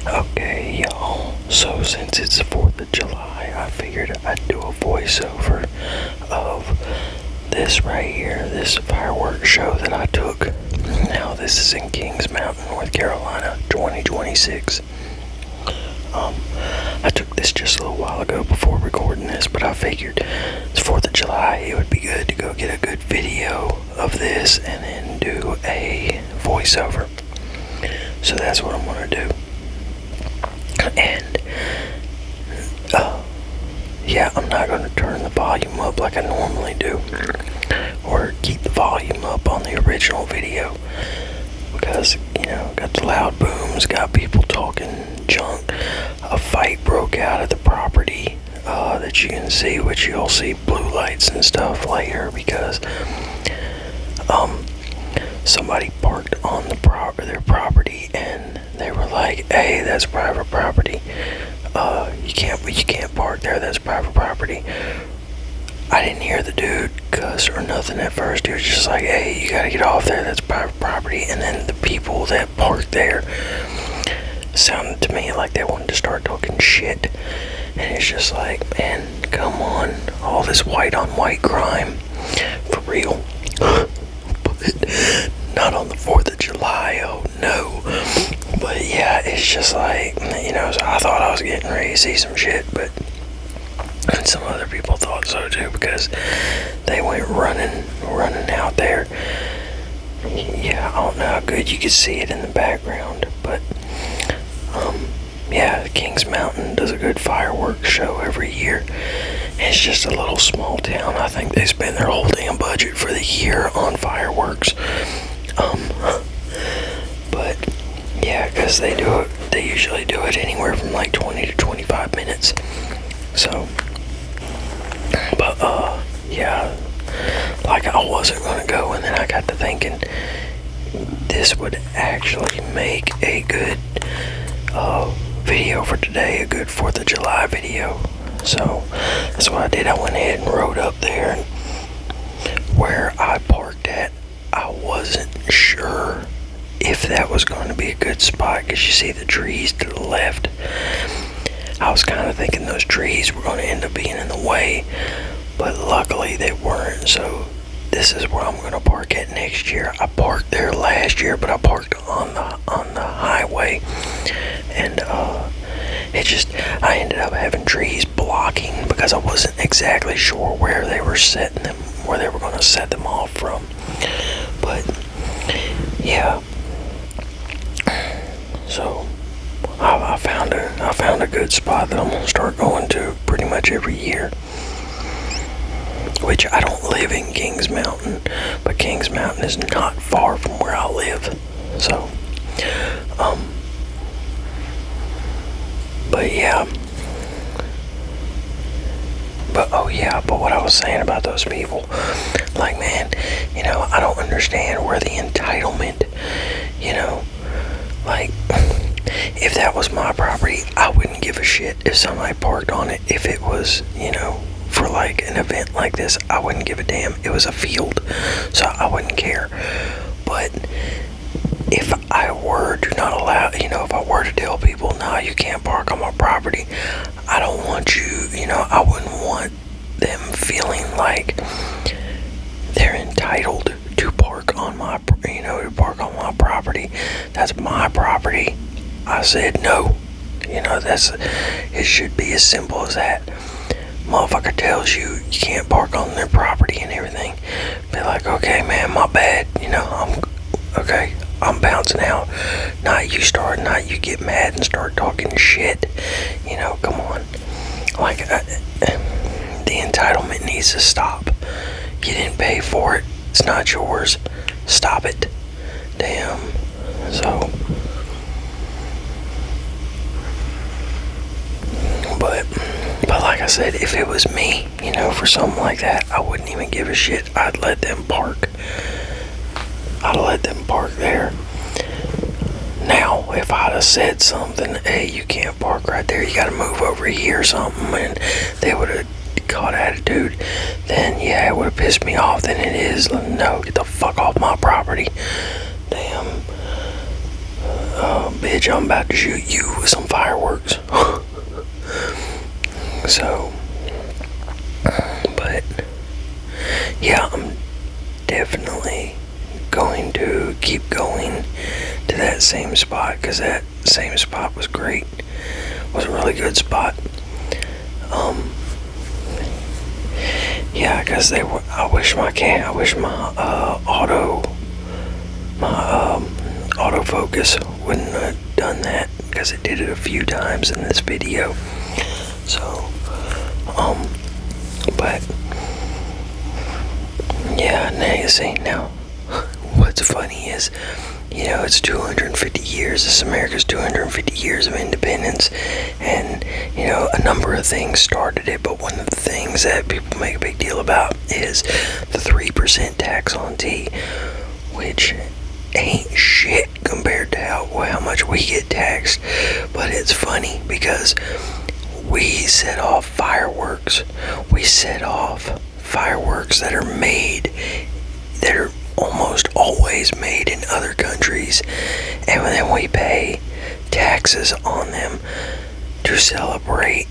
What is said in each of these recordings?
Okay, y'all. So since it's the 4th of July, I figured I'd do a voiceover of this right here, this fireworks show that I took. Now this is in Kings Mountain, North Carolina, 2026. I took this just a little while ago before recording this, but I figured it's 4th of July, it would be good to go get a good video of this and then do a voiceover. So that's what I'm gonna do. And yeah, I'm not going to turn the volume up like I normally do, or keep the volume up on the original video, because, you know, got the loud booms, got people talking junk. A fight broke out at the property that you can see, which you'll see blue lights and stuff later, because somebody parked on their property, and they were like, "Hey, that's private property. You can't park there. That's private property." I didn't hear the dude cuss or nothing at first. He was just like, "Hey, you gotta get off there. That's private property." And then the people that parked there sounded to me like they wanted to start talking shit. And it's just like, man, come on, all this white on white crime, for real. But not on the 4th of July, oh no. But yeah, it's just like, you know, so I thought I was getting ready to see some shit, but and some other people thought so too, because they went running out there. Yeah, I don't know how good you could see it in the background, but yeah, Kings Mountain does a good fireworks show every year. It's just a little small town. I think they spend their whole damn budget for the year on fireworks. But yeah, because they usually do it anywhere from like 20 to 25 minutes. So, but yeah, like I wasn't gonna go, and then I got to thinking this would actually make a good video for today, a good 4th of July video. So that's what I did. I went ahead and rode up there, and where I parked at, I wasn't sure if that was going to be a good spot, because you see the trees to the left. I was kind of thinking those trees were going to end up being in the way, but luckily they weren't. So this is where I'm going to park at next year. I parked there last year, but I parked on the highway, and I ended up having trees blocking, because I wasn't exactly sure where they were going to set them off from. But yeah, so I found a good spot that I'm gonna start going to pretty much every year. Which, I don't live in Kings Mountain, but Kings Mountain is not far from where I live. So, but yeah. But what I was saying about those people, like, man, you know, I don't understand where the entitlement, you know, like, if that was my property, I wouldn't give a shit if somebody parked on it. If it was, you know, for like an event like this, I wouldn't give a damn. It was a field, so I wouldn't care. But if I were to not allow, you know, if I were to tell people, no, you can't park on my property, I don't want you know, I wouldn't want them feeling like they're entitled to park on my, you know, to park on my property. That's my property. I said no. You know, it should be as simple as that. Motherfucker tells you you can't park on their property and everything, be like, okay, man, my bad. You know, I'm bouncing out. Not you get mad and start talking shit. You know, come on. Like, the entitlement needs to stop. You didn't pay for it. It's not yours. Stop it. Damn. So, but like I said, if it was me, you know, for something like that, I wouldn't even give a shit. I'd let them park. I'd let them park there. Now, if I'd have said something, hey, you can't park right there, you gotta move over here or something, and they would have caught attitude, then yeah, it would have pissed me off. Then it is, no, get the fuck off my property. Damn. bitch, I'm about to shoot you with some fireworks. So, but yeah, I'm definitely going to keep going to that same spot, because that same spot was great. It was a really good spot. Yeah, because I wish my autofocus wouldn't have done that, because it did it a few times in this video. So, but yeah, now you see, now what's funny is, it's 250 years. This is America's 250 years of independence, and a number of things started it, but one of the things that people make a big deal about is the 3% tax on tea, which ain't shit compared to how much we get taxed. But it's funny because we set off fireworks. We set off fireworks that are almost always made in other countries, and then we pay taxes on them to celebrate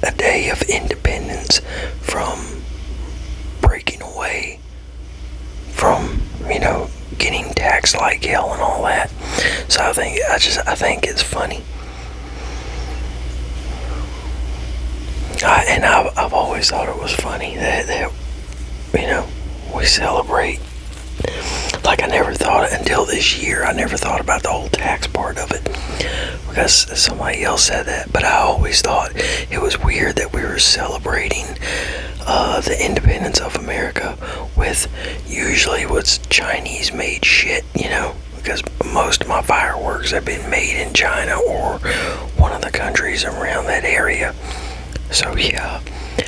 a day of independence from breaking away from, getting taxed like hell and all that. So I think it's funny. I've always thought it was funny that we celebrate. Like, I never thought until this year, I never thought about the whole tax part of it, because somebody else said that, but I always thought it was weird that we were celebrating the independence of America with usually what's Chinese made shit, because most of my fireworks have been made in China or one of the countries around that area. So yeah,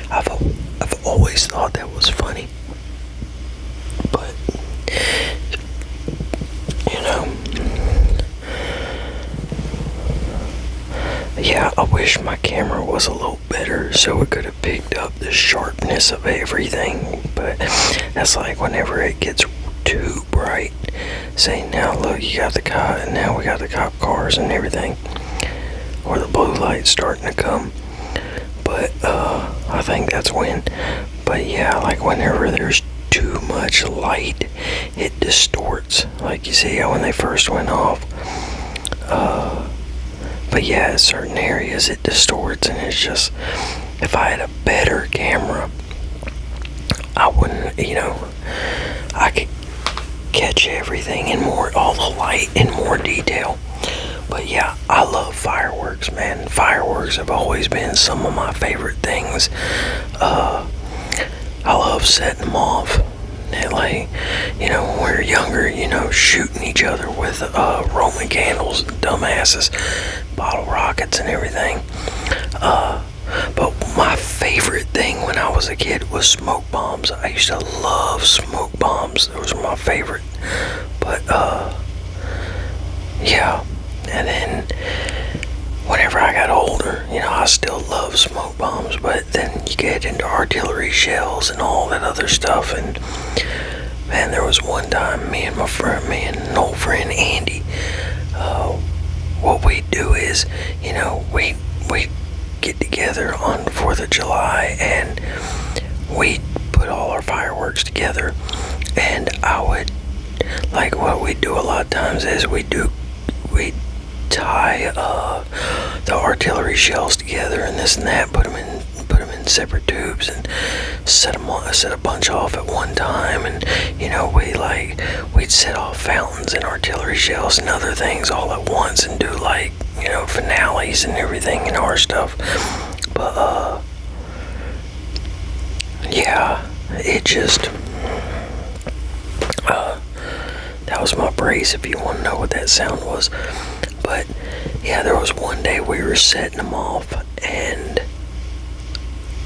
I've always thought that was funny. But yeah, I wish my camera was a little better so it could have picked up the sharpness of everything, but that's like whenever it gets too bright. Say, now look, you got the cop, and now we got the cop cars and everything, or the blue light's starting to come. But I think that's when. But yeah, like whenever there's too much light, it distorts, like you see how when they first went off. But yeah, certain areas it distorts, and it's just, if I had a better camera, I wouldn't, I could catch everything in all the light in more detail. But yeah, I love fireworks, man. Fireworks have always been some of my favorite things. I love setting them off. And like, when we were younger, shooting each other with Roman candles, dumbasses, bottle rockets and everything. But my favorite thing when I was a kid was smoke bombs. I used to love smoke bombs. Those were my favorite. But yeah. And then whenever I got older, I still love smoke bombs, but then you get into artillery shells and all that other stuff. And man, there was one time me and an old friend Andy, what we do is, we get together on the 4th of July and we put all our fireworks together. And I would, like, what we do a lot of times is we tie the artillery shells together and this and that, put them in separate tubes and set a bunch off at one time. And we'd set off fountains and artillery shells and other things all at once and do finales and everything in our stuff. But yeah, it just that was my brace, if you want to know what that sound was. But yeah, there was one day we were setting them off, and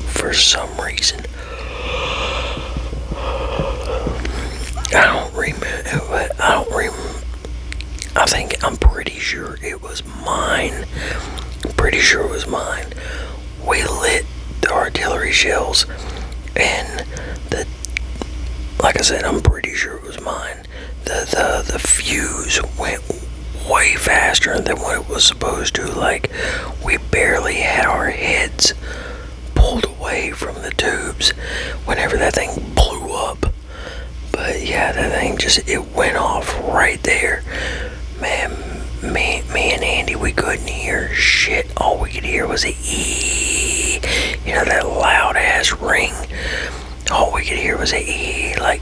for some reason, I don't remember. I'm pretty sure it was mine. We lit the artillery shells, and like I said, I'm pretty sure it was mine. The fuse went way faster than what it was supposed to. Like, we barely had our heads pulled away from the tubes whenever that thing blew up. But yeah, that thing just, it went off right there. Man, me and Andy, we couldn't hear shit. All we could hear was a ee. You know, that loud ass ring. All we could hear was a ee. Like,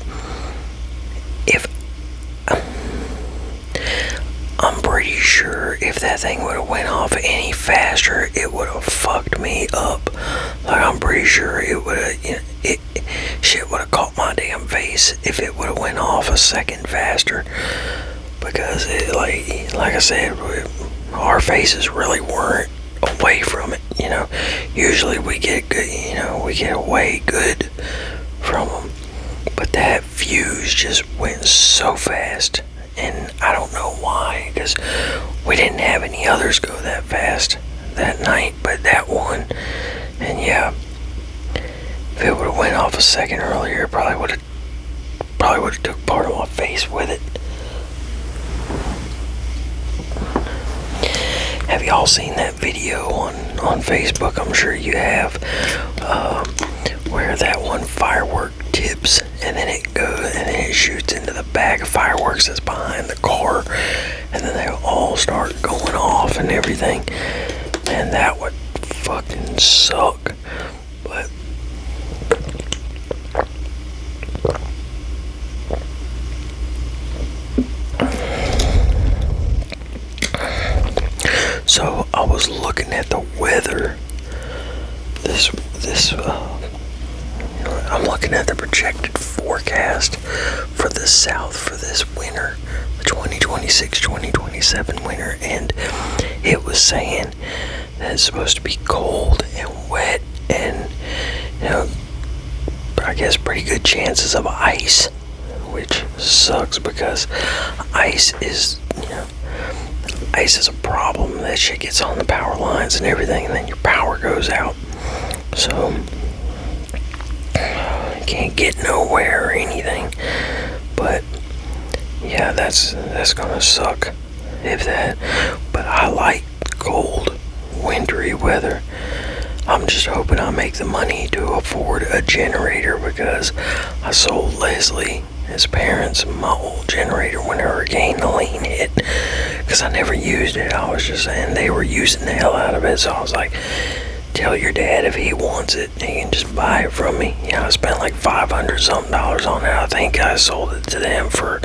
if I'm pretty sure if that thing would have went off any faster, it would have fucked me up. Like, I'm pretty sure it would have, you know, shit would have caught my damn face if it would have went off a second faster. Because it, like I said, our faces really weren't away from it. You know, usually we get good. You know, we get away good from them. But that fuse just went so fast, and I don't know why, because we didn't have any others go that fast that night, but that one. And yeah, if it would have went off a second earlier, it probably would have took part of my face with it. Have y'all seen that video on Facebook? I'm sure you have, where that one firework tips and then it shoots into the bag of fireworks that's behind the car, and then they all start going off and everything. And that would fucking suck. But so I was looking at the weather. I'm looking at the projected forecast for the South for this winter, the 2026-2027 winter, and it was saying that it's supposed to be cold and wet, and, you know, I guess pretty good chances of ice, which sucks because ice is a problem. That shit gets on the power lines and everything, and then your power goes out. So you can't get nowhere or anything. But yeah, that's gonna suck if that. But I like cold, wintry weather. I'm just hoping I make the money to afford a generator, because I sold Leslie, his parents, my old generator when Hurricane Helene hit, because I never used it. I was just saying they were using the hell out of it, so I was like, tell your dad if he wants it, he can just buy it from me. You know, I spent like $500 something on it. I think I sold it to them for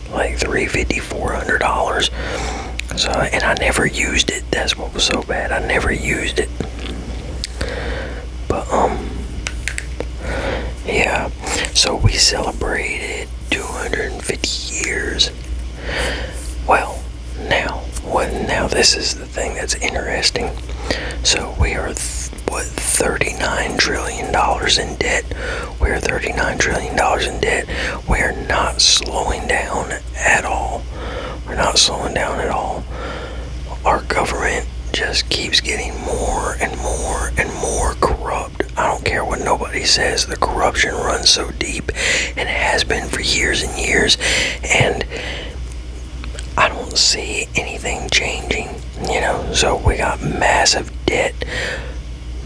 like $350, $400. So, and I never used it. That's what was so bad. I never used it. But yeah. So we celebrated 250 years. Well, now this is the thing that's interesting. So we are $39 trillion in debt. We're $39 trillion in debt. We're not slowing down at all. We're not slowing down at all. Our government just keeps getting more and more and more corrupt. I don't care what nobody says. The corruption runs so deep, and it has been for years and years, and I don't see anything changing, you know. So we got massive debt,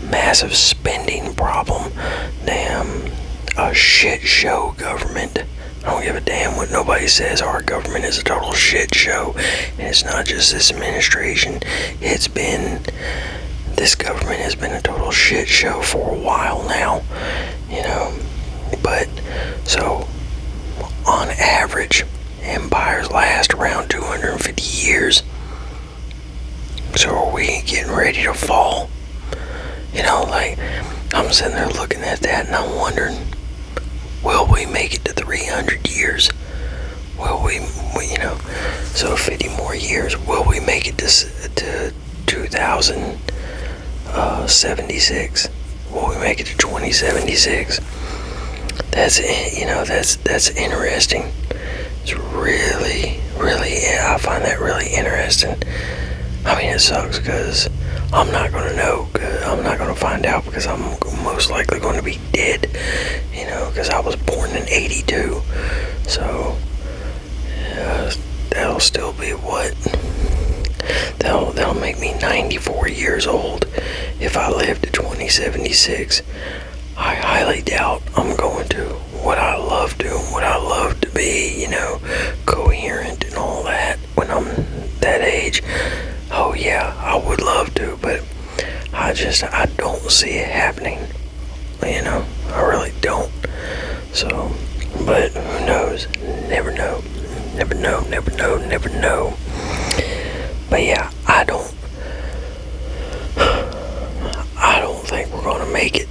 massive spending problem. Damn, a shit show government. I don't give a damn what nobody says. Our government is a total shit show. And it's not just this administration. This government has been a total shit show for a while now, you know. But, so, on average, empires last around 250 years. So are we getting ready to fall? You know, like, I'm sitting there looking at that and I'm wondering, will we make it to 300 years? Will we, you know, so 50 more years, will we make it to 2076? Will we make it to 2076? That's, you know, that's interesting. It's really, I find that really interesting. I mean, it sucks because I'm not going to know. I'm not going to find out because I'm most likely going to be dead, you know, because I was born in 82. So, that'll still be what? That'll make me 94 years old if I live to 2076. I highly doubt I'm going to. What I love doing, what I love to be, coherent and all that when I'm that age. Oh yeah, I would love to, but I don't see it happening. I really don't. So, but who knows? Never know. Never know, never know, never know. But yeah, I don't think we're gonna make it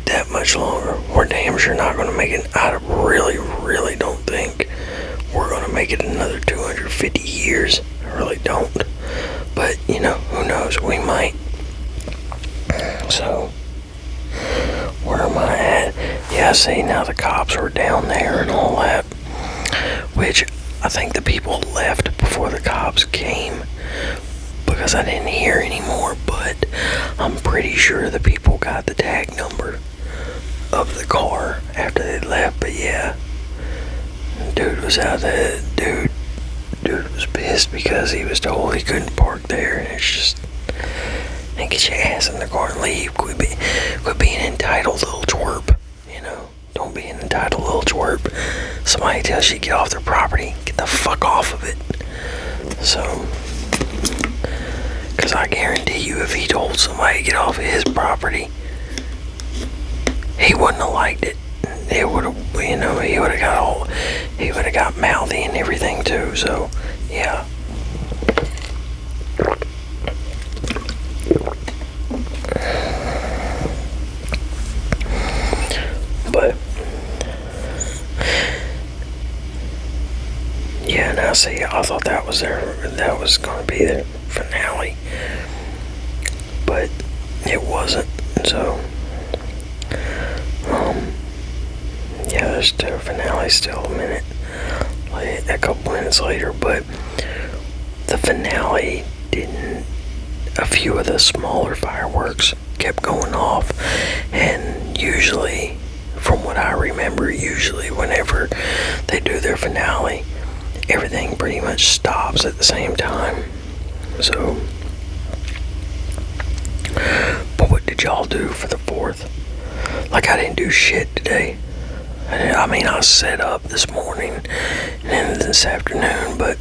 that much longer. We're damn sure not gonna make it. I really, really don't think we're gonna make it another 250 years. I really don't. But who knows? We might. So, where am I at? Yeah, see, now the cops are down there and all that, which I think the people left before the cops came because I didn't hear anymore, but I'm pretty sure the people got the tag number of the car after they left. But yeah, dude was out there. Dude was pissed because he was told he couldn't park there, and it's just, and get your ass in the car and leave. Quit being entitled, little twerp. Don't be an entitled little twerp. Somebody tells you to get off their property, get the fuck off of it. So, because I guarantee you, if he told somebody to get off of his property, he wouldn't have liked it. It would have, he would have got mouthy and everything too. So, yeah. But yeah, now see, I thought that was going to be their finale, but it wasn't. So, yeah, there's the finale still a couple minutes later, but the finale didn't. A few of the smaller fireworks kept going off, and usually, from what I remember, whenever they do their finale, everything pretty much stops at the same time. So, but what did y'all do for the 4th? Like, I didn't do shit today. I set up this morning and then this afternoon, but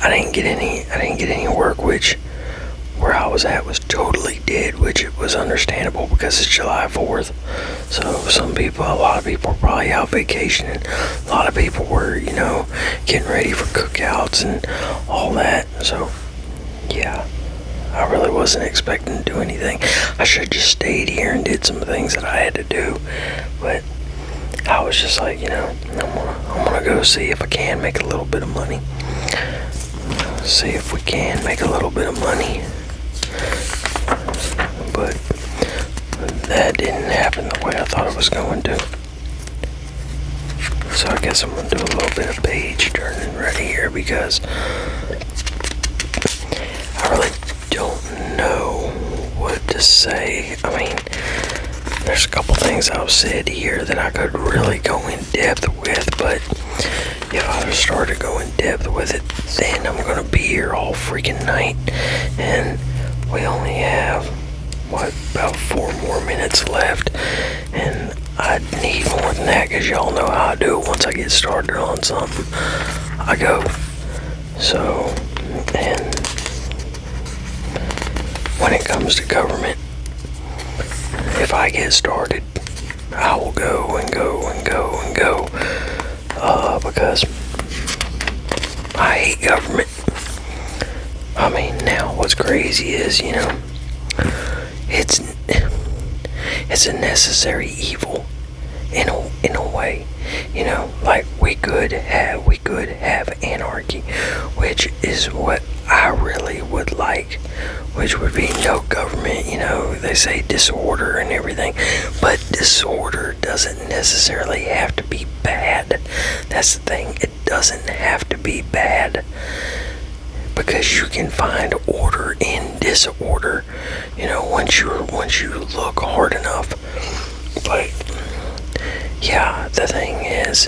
I didn't get any work, which where I was at was totally dead, which it was understandable because it's July 4th. So a lot of people were probably out vacationing. A lot of people were, getting ready for cookouts and all that. So, yeah, I really wasn't expecting to do anything. I should have just stayed here and did some things that I had to do. But I was just like, I'm gonna go see if I can make a little bit of money. See if we can make a little bit of money. But that didn't happen the way I thought it was going to. So I guess I'm going to do a little bit of page turning right here because I really don't know what to say. There's a couple things I've said here that I could really go in depth with, but if I just started going in depth with it, then I'm going to be here all freaking night, and we only have, about 4 more minutes left, and I need more than that, because y'all know how I do it. Once I get started on something, I go. So, and when it comes to government, if I get started, I will go and go and go and go, because I hate government. Now what's crazy is, it's a necessary evil in a way. Like we could have anarchy, which is what I really would like, which would be no government. They say disorder and everything, but disorder doesn't necessarily have to be bad. That's the thing, it doesn't have to be bad, because you can find order in disorder, once you look hard enough. But yeah, the thing is,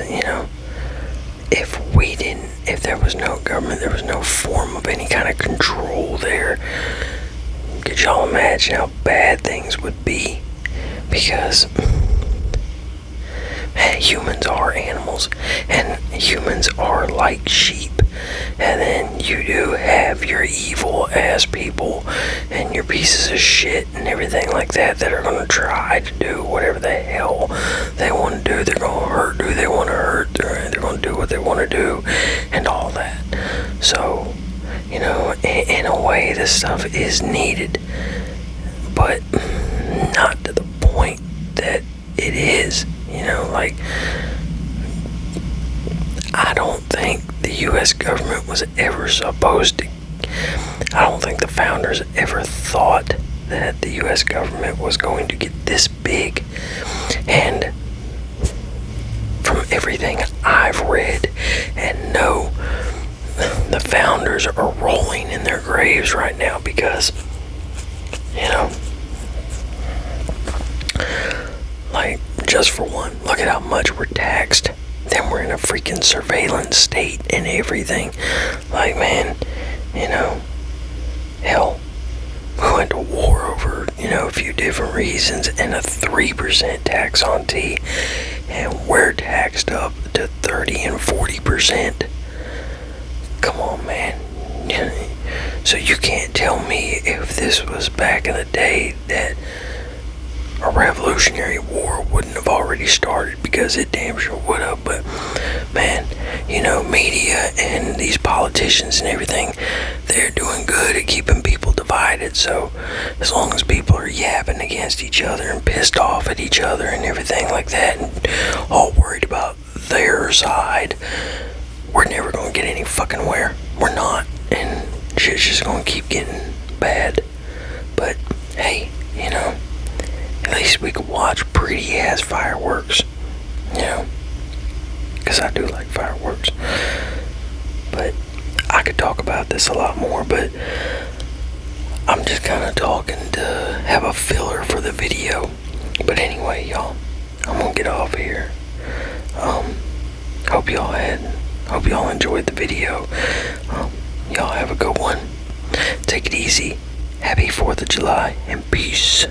if we didn't if there was no government, there was no form of any kind of control there. Could y'all imagine how bad things would be? Because humans are animals, and humans are like sheep. And then you do have your evil ass people and your pieces of shit and everything like that are going to try to do whatever the hell they want to do. They're going to hurt who they want to hurt. They're going to do what they want to do and all that. So, you know, in a way, this stuff is needed, but not to the point that it is. You know, like, I don't think the U.S. government was ever supposed to. I don't think the founders ever thought that the U.S. government was going to get this big. And from everything I've read and know, the founders are rolling in their graves right now because, you know, like, just for one, look at how much we're taxed. Then we're in a freaking surveillance state and everything. Like, man, you know, hell, we went to war over, you know, a few different reasons, and a 3% tax on tea, and we're taxed up to 30 and 40%. Come on, man. So you can't tell me if this was back in the day that a revolutionary war wouldn't have already started, because it damn sure would have. But man, you know, media and these politicians and everything, they're doing good at keeping people divided. So as long as people are yapping against each other and pissed off at each other and everything like that, and all worried about their side, we're never going to get any fucking where. We're not, and shit's just going to keep getting bad. But hey, you know, at least we could watch pretty ass fireworks, you know, because I do like fireworks. But I could talk about this a lot more, but I'm just kind of talking to have a filler for the video. But anyway, y'all, I'm gonna get off here. Hope y'all enjoyed the video. Y'all have a good one. Take it easy. Happy 4th of July, and peace.